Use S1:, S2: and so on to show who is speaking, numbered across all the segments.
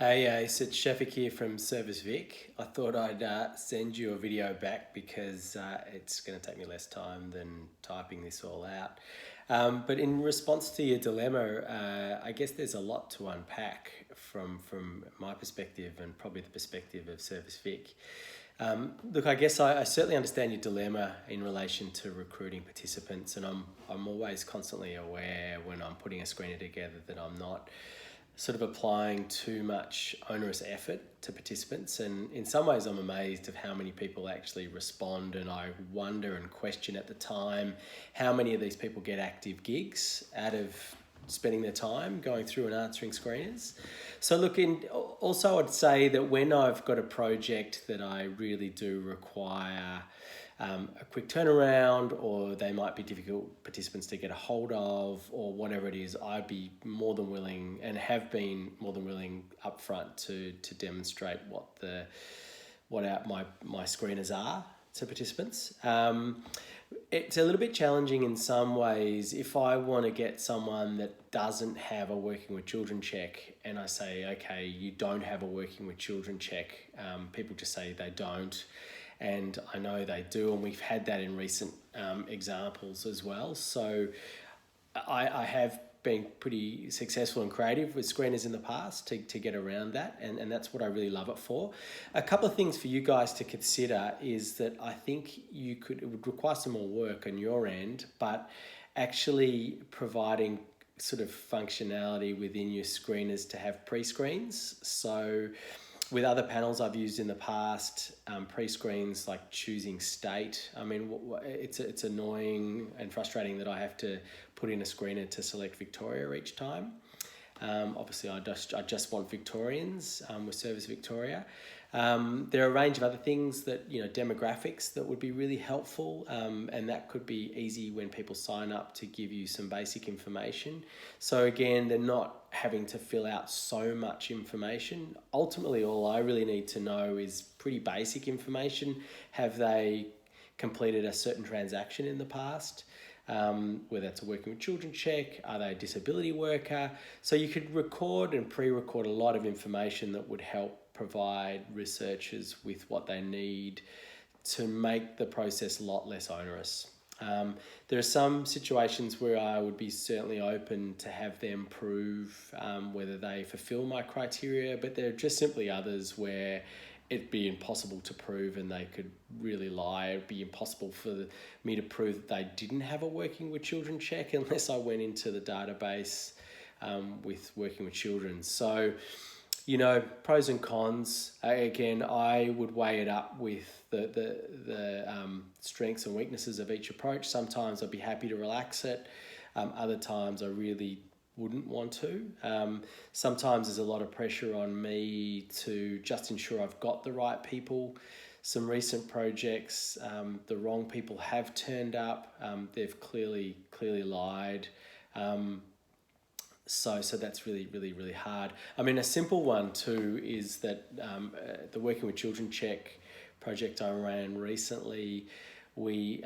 S1: Hey, Ace, it's Sheffic here from Service Vic. I thought I'd send you a video back because it's going to take me less time than typing this all out. But in response to your dilemma, I guess there's a lot to unpack from my perspective and probably the perspective of Service Vic. Look, I guess I certainly understand your dilemma in relation to recruiting participants, and I'm always constantly aware when I'm putting a screener together that I'm not sort of applying too much onerous effort to participants. And in some ways I'm amazed of how many people actually respond, and I wonder and question at the time how many of these people get active gigs out of spending their time going through and answering screeners. So look, also I'd say that when I've got a project that I really do require a quick turnaround, or they might be difficult participants to get a hold of, or whatever it is, I'd be more than willing and have been more than willing upfront to demonstrate what my screeners are to participants. It's a little bit challenging in some ways if I want to get someone that doesn't have a working with children check, and I say, okay, you don't have a working with children check. People just say they don't. And I know they do, and we've had that in recent examples as well. So I have been pretty successful and creative with screeners in the past to get around that, and that's what I really love it for. A couple of things for you guys to consider is that I think it would require some more work on your end, but actually providing sort of functionality within your screeners to have pre-screens. So with other panels I've used in the past, pre-screens like choosing state. I mean, it's annoying and frustrating that I have to put in a screener to select Victoria each time. Obviously, I just want Victorians with Service Victoria. There are a range of other things that, demographics that would be really helpful, and that could be easy when people sign up to give you some basic information. So again, they're not having to fill out so much information. Ultimately, all I really need to know is pretty basic information. Have they completed a certain transaction in the past? Whether it's a working with children check, are they a disability worker? So you could record and pre-record a lot of information that would help provide researchers with what they need to make the process a lot less onerous. There are some situations where I would be certainly open to have them prove whether they fulfill my criteria, but there are just simply others where it'd be impossible to prove and they could really lie. It'd be impossible for me to prove that they didn't have a working with children check unless I went into the database with working with children. So, pros and cons. Again, I would weigh it up with the strengths and weaknesses of each approach. Sometimes I'd be happy to relax it. Other times I really wouldn't want to. Sometimes there's a lot of pressure on me to just ensure I've got the right people. Some recent projects, the wrong people have turned up. They've clearly lied. So that's really hard. I mean, a simple one too is that the Working with Children check project I ran recently, we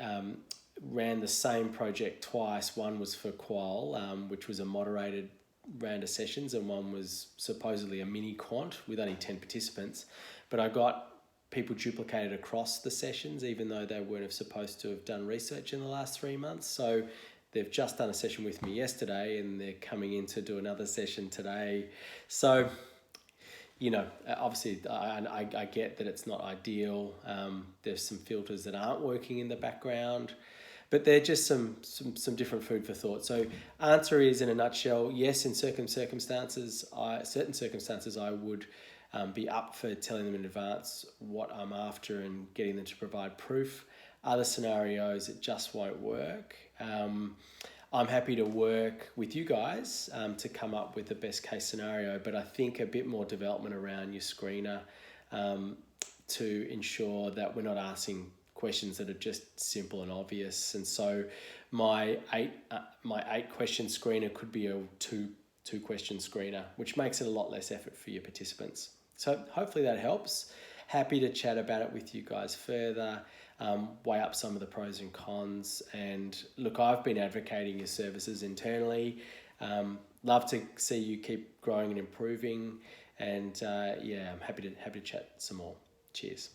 S1: ran the same project twice. One was for Qual, which was a moderated round of sessions, and one was supposedly a mini quant with only 10 participants. But I got people duplicated across the sessions, even though they weren't supposed to have done research in the last 3 months. So they've just done a session with me yesterday, and they're coming in to do another session today. So, obviously I get that it's not ideal. There's some filters that aren't working in the background, but they're just some different food for thought. So answer is, in a nutshell, yes, in certain circumstances I would be up for telling them in advance what I'm after and getting them to provide proof. Other scenarios, it just won't work. I'm happy to work with you guys to come up with the best case scenario, but I think a bit more development around your screener to ensure that we're not asking questions that are just simple and obvious. And so my eight question screener could be a two question screener, which makes it a lot less effort for your participants. So hopefully that helps. Happy to chat about it with you guys further, weigh up some of the pros and cons. And look, I've been advocating your services internally. love to see you keep growing and improving. And yeah, I'm happy to chat some more. Cheers.